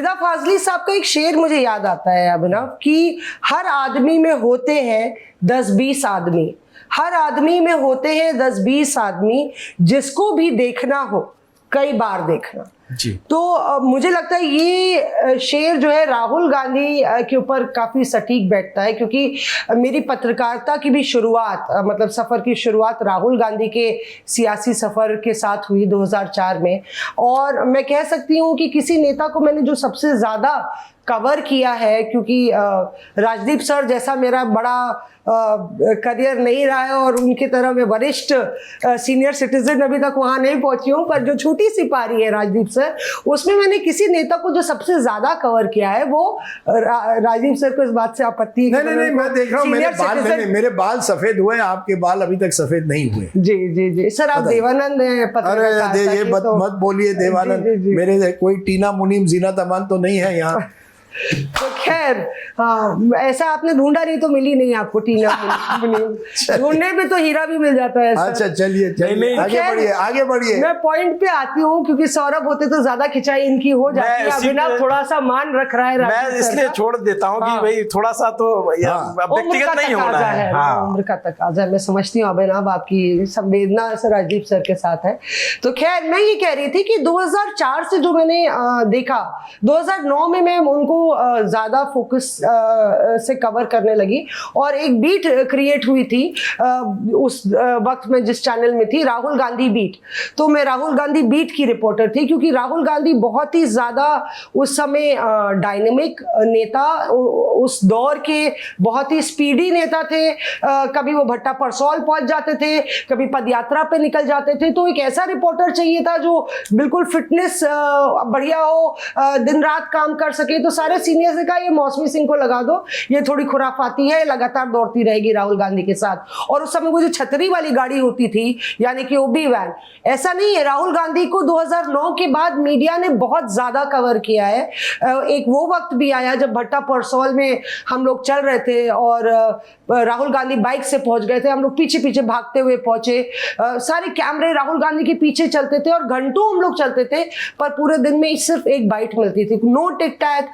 रिदा फाजली साहब का एक शेर मुझे याद आता है अभिनव कि हर आदमी में होते हैं 10-20 आदमी, हर आदमी में होते हैं 10-20 आदमी, जिसको भी देखना हो कई बार देखना जी। तो मुझे लगता है ये शेर जो है राहुल गांधी के ऊपर काफी सटीक बैठता है, क्योंकि मेरी पत्रकारिता की भी शुरुआत मतलब सफर की शुरुआत राहुल गांधी के सियासी सफर के साथ हुई 2004 में। और मैं कह सकती हूँ कि किसी नेता को मैंने जो सबसे ज्यादा कवर किया है, क्योंकि राजदीप सर जैसा मेरा बड़ा करियर नहीं रहा है और उनकी तरह मैं वरिष्ठ सीनियर सिटीजन अभी तक वहां नहीं पहुंची हूँ, पर जो छोटी सी पारी है राजदीप सर, उसमें मैंने किसी नेता को जो सबसे ज्यादा कवर किया है वो राजदीप सर को इस बात से आपत्ति है। नहीं, मैं देख रहा हूँ मेरे बाल सफेद हुए, आपके बाल अभी तक सफेद नहीं हुए। जी जी जी सर, आप देवानंद हैं अरे ये मत बोलिए देवानंद, मेरे कोई टीना मुनीम जीनत अमान तो नहीं है यहाँ। तो खैर हाँ, ऐसा आपने ढूंढा नहीं तो मिली नहीं आपको टीना मुनीम। ढूंढने पे तो हीरा भी मिल जाता है। अच्छा चलिए आगे बढ़िए। मैं पॉइंट पे आती हूँ, क्योंकि सौरभ होते तो ज्यादा खिंचाई इनकी हो जाती है। अभिनव थोड़ा सा मान रख रहा है, मैं इसलिए छोड़ देता हूँ कि भाई थोड़ा सा तो व्यक्तिगत नहीं होना है। उम्र का तकाजा, मैं समझती हूँ अभिनव आपकी संवेदना राजदीप सर के साथ है। तो खैर मैं ये कह रही थी कि 2004 से जो मैंने देखा, 2009 में मैं उनको ज्यादा फोकस से कवर करने लगी और एक बीट क्रिएट हुई थी उस वक्त में जिस चैनल में थी, राहुल गांधी बीट। तो मैं राहुल गांधी बीट की रिपोर्टर थी, क्योंकि राहुल गांधी बहुत ही ज्यादा उस समय डायनेमिक नेता, उस दौर के बहुत ही स्पीडी नेता थे। कभी वो भट्टा परसौल पहुंच जाते थे, कभी पदयात्रा पे निकल जाते थे। तो एक ऐसा रिपोर्टर चाहिए था जो बिल्कुल फिटनेस बढ़िया हो, दिन रात काम कर सके। तो सारे सीनियर्स ने कहा ये मौसमी सिंह को लगा दो, ये थोड़ी खुराफाती है, लगातार दौड़ती रहेगी राहुल गांधी के साथ। और उस समय वो जो छतरी वाली गाड़ी होती थी, यानी कि ओबी वैन, ऐसा नहीं है। राहुल गांधी को 2009 के बाद मीडिया ने बहुत ज्यादा कवर किया है। एक वो वक्त भी आया जब भट्टा परसौल में हम लोग चल रहे थे और राहुल गांधी बाइक से पहुंच गए थे, हम लोग पीछे पीछे भागते हुए पहुंचे। सारे कैमरे राहुल गांधी के पीछे चलते थे और घंटों हम लोग चलते थे, पर पूरे दिन में सिर्फ एक बाइट मिलती थी, no tic tac,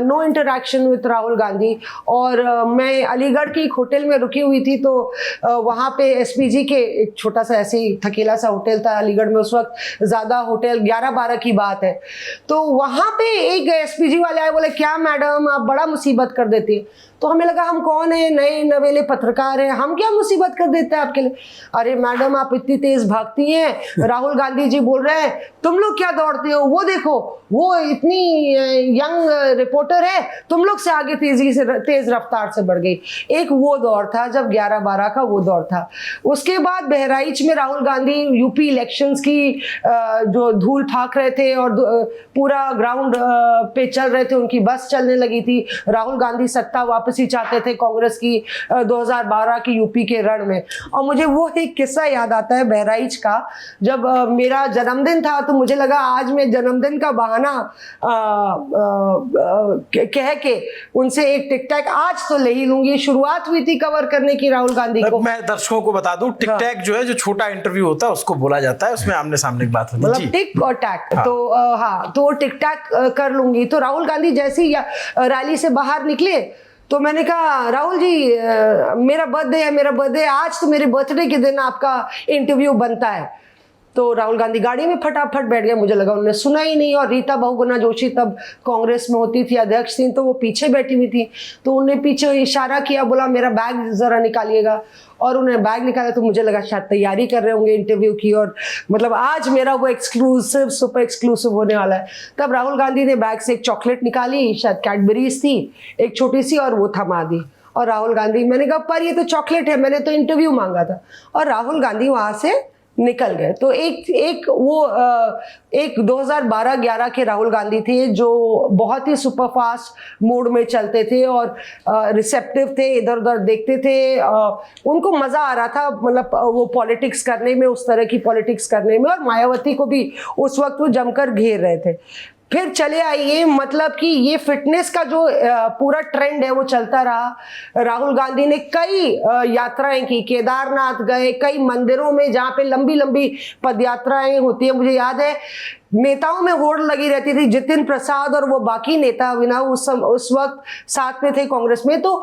no interaction with Rahul Gandhi. और मैं अलीगढ़ के एक होटल में रुकी हुई थी, तो वहां पे एसपीजी के एक छोटा सा ऐसे ही थकेला सा होटल था अलीगढ़ में, उस वक्त ज्यादा होटल 11-12 की बात है। तो वहां पे एक एसपीजी वाले आए, बोले क्या मैडम आप बड़ा मुसीबत कर देती है। तो हमें लगा हम कौन है, नए नवेले पत्रकार हैं, हम क्या मुसीबत कर देते हैं आपके लिए। अरे मैडम आप इतनी तेज भागती हैं, राहुल गांधी जी बोल रहे हैं तुम लोग क्या दौड़ते हो, वो देखो वो इतनी यंग रिपोर्टर है, तुम लोग से आगे तेज रफ्तार से बढ़ गई। एक वो दौर था जब 11-12 का वो दौर था। उसके बाद बहराइच में राहुल गांधी यूपी इलेक्शंस की जो धूल फाक रहे थे और पूरा ग्राउंड पे चल रहे थे, उनकी बस चलने लगी थी। राहुल गांधी सत्ता वापसी चाहते थे कांग्रेस की 2012 की यूपी के रण में। और मुझे वो एक किस्सा याद आता है बहराइच का, जब मेरा जन्मदिन था, तो मुझे लगा आज मैं जन्मदिन का बहाना कह के उनसे एक टिक टैक आज तो ले ही लूंगी। शुरुआत हुई थी कवर करने की राहुल गांधी को। मैं दर्शकों को बता दूं, टिक टैक जो है, जो छोटा इंटरव्यू होता है उसको बोला जाता है, उसमें आमने सामने की बात होती है, मतलब टिक और टैक। तो हाँ, तो टिक टैक कर लूंगी। तो राहुल गांधी जैसे ही रैली से बाहर निकले तो मैंने कहा राहुल जी मेरा बर्थडे है, आज तो मेरे बर्थडे के दिन आपका इंटरव्यू बनता है। तो राहुल गांधी गाड़ी में फटाफट बैठ गया, मुझे लगा उन्होंने सुना ही नहीं। और रीता बहुगुणा जोशी तब कांग्रेस में होती थी, अध्यक्ष थी, तो वो पीछे बैठी हुई थी। तो उन्हें पीछे इशारा किया, बोला मेरा बैग जरा निकालिएगा। और उन्हें बैग निकाला तो मुझे लगा शायद तैयारी कर रहे होंगे इंटरव्यू की, और मतलब आज मेरा वो एक्सक्लूसिव सुपर एक्सक्लूसिव होने वाला है। तब राहुल गांधी ने बैग से एक चॉकलेट निकाली, शायद कैडबरीज थी एक छोटी सी, और वो थमा दी। और राहुल गांधी, मैंने कहा पर ये तो चॉकलेट है, मैंने तो इंटरव्यू मांगा था। और राहुल गांधी वहां से निकल गए। तो एक 2012-11 के राहुल गांधी थे जो बहुत ही सुपरफास्ट मोड में चलते थे और रिसेप्टिव थे, इधर उधर देखते थे। उनको मजा आ रहा था, मतलब वो पॉलिटिक्स करने में, उस तरह की पॉलिटिक्स करने में। और मायावती को भी उस वक्त वो जमकर घेर रहे थे। फिर चले आइए, मतलब कि ये फिटनेस का जो पूरा ट्रेंड है वो चलता रहा। राहुल गांधी ने कई यात्राएं की, केदारनाथ गए, कई मंदिरों में जहाँ पे लंबी लंबी पदयात्राएं होती है। मुझे याद है नेताओं में होड़ लगी रहती थी, जितिन प्रसाद और वो बाकी नेता बिना उस वक्त साथ में थे कांग्रेस में, तो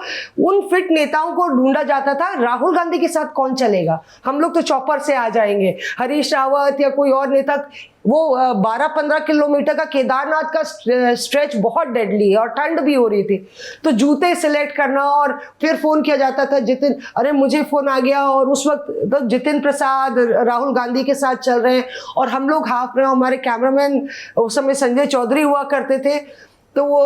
उन फिट नेताओं को ढूंढा जाता था। राहुल गांधी के साथ कौन चलेगा, हम लोग तो चॉपर से आ जाएंगे, हरीश रावत या कोई और नेता। वो 12-15 किलोमीटर का केदारनाथ का स्ट्रेच बहुत डेडली है और ठंड भी हो रही थी, तो जूते सिलेक्ट करना, और फिर फोन किया जाता था जितिन, अरे मुझे फोन आ गया, और उस वक्त तो जितिन प्रसाद राहुल गांधी के साथ चल रहे हैं और हम लोग हाफ रहे हैं। हमारे कैमरामैन उस समय संजय चौधरी हुआ करते थे, तो वो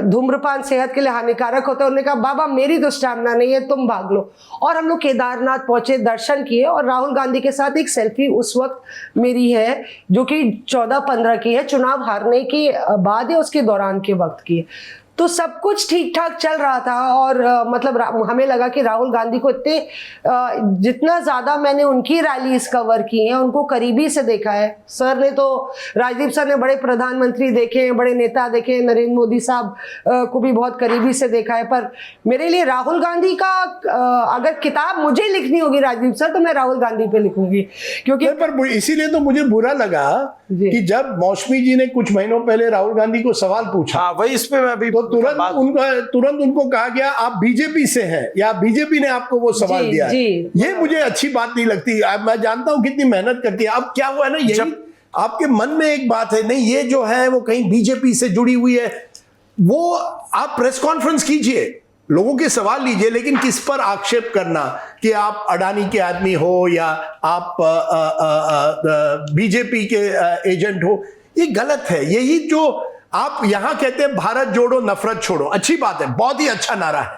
धूम्रपान सेहत के लिए हानिकारक होता है, उन्होंने कहा बाबा मेरी तो स्टैमिना नहीं है, तुम भाग लो। और हम लोग केदारनाथ पहुंचे, दर्शन किए, और राहुल गांधी के साथ एक सेल्फी उस वक्त मेरी है जो कि 14-15 की है, चुनाव हारने के बाद या उसके दौरान के वक्त की है। तो सब कुछ ठीक ठाक चल रहा था, और मतलब हमें लगा कि राहुल गांधी को इतने जितना ज़्यादा मैंने उनकी रैलीज कवर की हैं, उनको करीबी से देखा है। सर ने तो, राजदीप सर ने बड़े प्रधानमंत्री देखे हैं, बड़े नेता देखे हैं, नरेंद्र मोदी साहब को भी बहुत करीबी से देखा है, पर मेरे लिए राहुल गांधी का अगर किताब मुझे लिखनी होगी राजदीप सर, तो मैं राहुल गांधी पे लिखूंगी, क्योंकि पर इसीलिए तो मुझे बुरा लगा कि जब मौसमी जी ने कुछ महीनों पहले राहुल गांधी को सवाल पूछा, हाँ वही इस पे मैं अभी तो तुरंत उनको कहा गया आप बीजेपी से हैं, या बीजेपी ने आपको वो सवाल दिया है। ये मुझे अच्छी बात नहीं लगती। मैं जानता हूं कितनी मेहनत करती है। अब क्या हुआ है ना, यही आपके मन में एक बात है, नहीं ये जो है वो कहीं बीजेपी से जुड़ी हुई है, वो आप प्रेस कॉन्फ्रेंस कीजिए, लोगों के सवाल लीजिए, लेकिन किस पर आक्षेप करना कि आप अडानी के आदमी हो या आप बीजेपी के एजेंट हो, ये गलत है। यही जो आप यहां कहते हैं भारत जोड़ो नफरत छोड़ो, अच्छी बात है, बहुत ही अच्छा नारा है,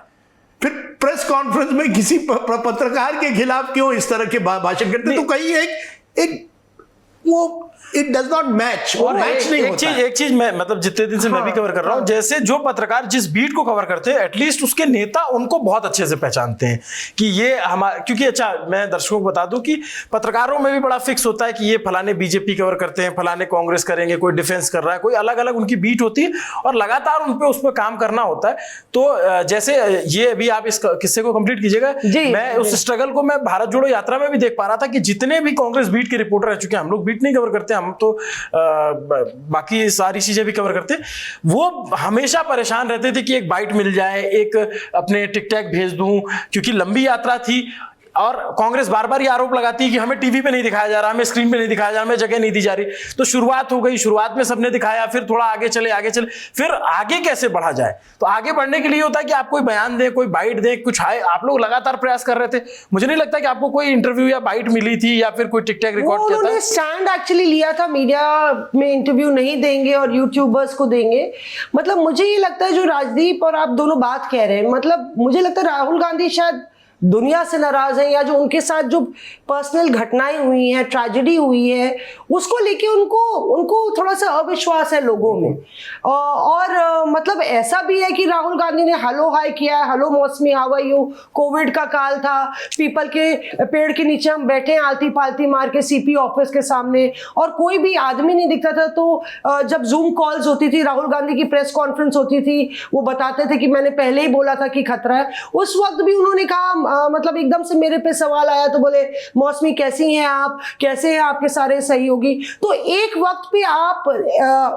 फिर प्रेस कॉन्फ्रेंस में किसी पत्रकार के खिलाफ क्यों इस तरह के भाषण करते, तो कहीं एक वो इट डज नॉट मैच, और मैच नहीं होता। एक चीज मैं मतलब जितने दिन से मैं भी कवर कर रहा हूं, जैसे जो पत्रकार जिस बीट को कवर करते हैं, एटलीस्ट उसके नेता उनको बहुत अच्छे से पहचानते हैं कि ये हमारा, क्योंकि अच्छा मैं दर्शकों को बता दूं कि पत्रकारों में भी बड़ा फिक्स होता है कि ये फलाने बीजेपी कवर करते हैं, फलाने कांग्रेस करेंगे, कोई डिफेंस कर रहा है, कोई अलग अलग उनकी बीट होती है, और लगातार उन पर उस पर काम करना होता है। तो जैसे ये अभी आप इस किस्से को कंप्लीट कीजिएगा, मैं उस स्ट्रगल को मैं भारत जोड़ो यात्रा में भी देख पा रहा था कि जितने भी कांग्रेस बीट के रिपोर्टर रह चुके हैं, हम लोग बीट नहीं कवर करते, हम तो बाकी सारी चीजें भी कवर करते, वो हमेशा परेशान रहते थे कि एक बाइट मिल जाए, एक अपने टिक टैक भेज दूं, क्योंकि लंबी यात्रा थी। और कांग्रेस बार बार ये आरोप लगाती है कि हमें टीवी पे नहीं दिखाया जा रहा, हमें स्क्रीन पे नहीं दिखाया जा रहा, हमें जगह नहीं दी जा रही। तो शुरुआत हो गई, शुरुआत में सबने दिखाया, फिर थोड़ा आगे चले, फिर आगे कैसे बढ़ा जाए। तो आगे बढ़ने के लिए होता है कि आप कोई बयान दें, कोई बाइट दें, कुछ आए। आप लोग लगातार प्रयास कर रहे थे, मुझे नहीं लगता कि आपको कोई इंटरव्यू या बाइट मिली थी या फिर कोई टिक टैक रिकॉर्ड किया था। स्टैंड एक्चुअली लिया था, मीडिया में इंटरव्यू नहीं देंगे और यूट्यूबर्स को देंगे। मतलब मुझे ये लगता है जो राजदीप और आप दोनों बात कह रहे हैं, मतलब मुझे लगता है राहुल गांधी शायद दुनिया से नाराज है, या जो उनके साथ जो पर्सनल घटनाएं हुई हैं, ट्रेजेडी हुई है, उसको लेके उनको थोड़ा सा अविश्वास है लोगों में। और मतलब ऐसा भी है कि राहुल गांधी ने हेलो हाय किया है, हेलो मौसमी हाउ आर यू, कोविड का काल था, पीपल के पेड़ के नीचे हम बैठे हैं आलती पालती मार के सीपी ऑफिस के सामने, और कोई भी आदमी नहीं दिखता था। तो जब जूम कॉल्स होती थी, राहुल गांधी की प्रेस कॉन्फ्रेंस होती थी, वो बताते थे कि मैंने पहले ही बोला था कि खतरा है। उस वक्त भी उन्होंने कहा, मतलब एकदम से मेरे पे सवाल आया तो बोले मौसमी कैसी हैं आप, कैसे हैं आपके सारे सहयोगी। तो एक वक्त पे आप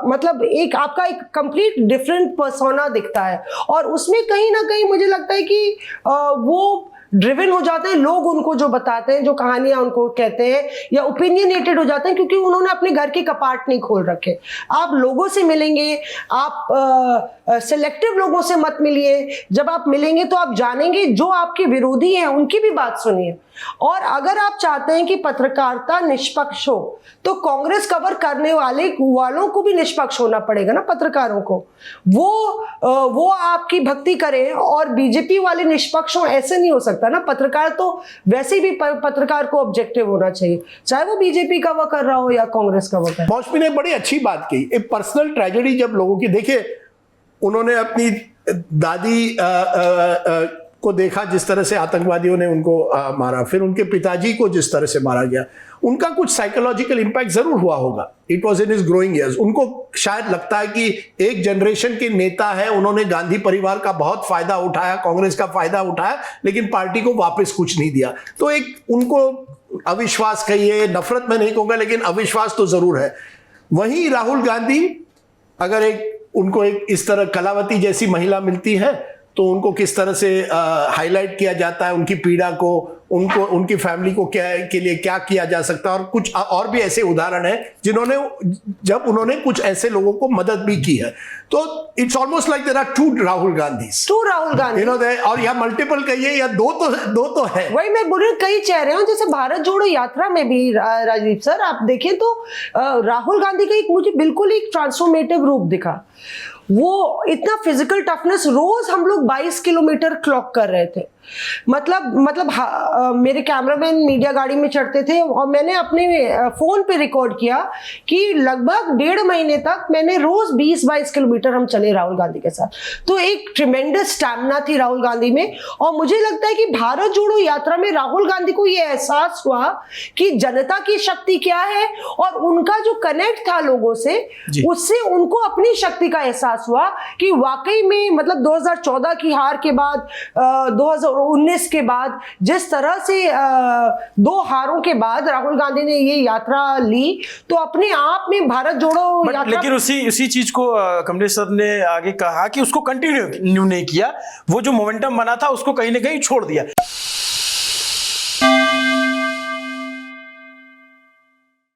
मतलब एक आपका एक कंप्लीट डिफरेंट पर्सोना दिखता है, और उसमें कहीं ना कहीं मुझे लगता है कि वो ड्रिवन हो जाते हैं लोग, उनको जो बताते हैं, जो कहानियां उनको कहते हैं, या ओपिनियनेटेड हो जाते हैं, क्योंकि उन्होंने अपने घर के कपाट नहीं खोल रखे। आप लोगों से मिलेंगे, आप सिलेक्टिव लोगों से मत मिलिए। जब आप मिलेंगे तो आप जानेंगे जो आपके विरोधी हैं उनकी भी बात सुनिए। और अगर आप चाहते हैं कि पत्रकारिता निष्पक्ष हो, तो कांग्रेस कवर करने वालों को भी निष्पक्ष होना पड़ेगा ना, पत्रकारों को। वो आपकी भक्ति करें और बीजेपी वाले निष्पक्ष हो, ऐसे नहीं हो सकता ना। पत्रकार तो वैसे भी पत्रकार को ऑब्जेक्टिव होना चाहिए, चाहे वो बीजेपी कवर कर रहा हो या कांग्रेस कवर कर रहा हो। मौसमी ने बड़ी अच्छी बात की, एक पर्सनल ट्रेजेडी जब लोगों की, देखिए उन्होंने अपनी दादी को देखा जिस तरह से आतंकवादियों ने उनको मारा, फिर उनके पिताजी को जिस तरह से मारा गया, उनका कुछ साइकोलॉजिकल इंपैक्ट जरूर हुआ होगा। It was in his growing years. उनको शायद लगता है कि एक जनरेशन के नेता है, उन्होंने गांधी परिवार का बहुत फायदा उठाया, कांग्रेस का फायदा उठाया, लेकिन पार्टी को वापस कुछ नहीं दिया। तो एक उनको अविश्वास कहिए, नफरत में नहीं कहूंगा, लेकिन अविश्वास तो जरूर है। वहीं राहुल गांधी अगर उनको एक इस तरह कलावती जैसी महिला मिलती है तो उनको किस तरह से हाईलाइट किया जाता है, उनकी पीड़ा को, उनको उनकी फैमिली को के लिए क्या किया जा सकता है। और कुछ और भी ऐसे उदाहरण हैं जिन्होंने जब उन्होंने कुछ ऐसे लोगों को मदद भी की है। तो it's almost like there are two Rahul Gandhi, और या मल्टीपल कहिए या दो तो है। वही मैं बोल रही हूँ, कई चेहरे हैं। जैसे भारत जोड़ो यात्रा में भी राजदीप सर आप देखें तो राहुल गांधी का एक मुझे बिल्कुल एक ट्रांसफॉर्मेटिव रूप दिखा। वो इतना फिजिकल टफनेस, रोज हम लोग 22 किलोमीटर क्लॉक कर रहे थे। मतलब मेरे कैमरामैन मीडिया गाड़ी में चढ़ते थे और मैंने अपने फोन पे रिकॉर्ड किया कि लगभग 1.5 महीने तक मैंने रोज 20-22 किलोमीटर हम चले राहुल गांधी के साथ। तो एक ट्रिमेंडस स्टैमिना थी राहुल गांधी में। और मुझे लगता है कि भारत जोड़ो यात्रा में राहुल गांधी को यह एहसास हुआ कि जनता की शक्ति क्या है और उनका जो कनेक्ट था लोगों से, उससे उनको अपनी शक्ति का एहसास हुआ कि वाकई में मतलब 2014 की हार के बाद 2019 के बाद जिस तरह से 2 हारों के बाद राहुल गांधी ने ये यात्रा ली, तो अपने आप में भारत जोड़ो यात्रा। लेकिन उसी चीज को कमलेश सर ने आगे कहा कि उसको कंटिन्यू नहीं किया, वो जो मोमेंटम बना था उसको कहीं ना कहीं छोड़ दिया।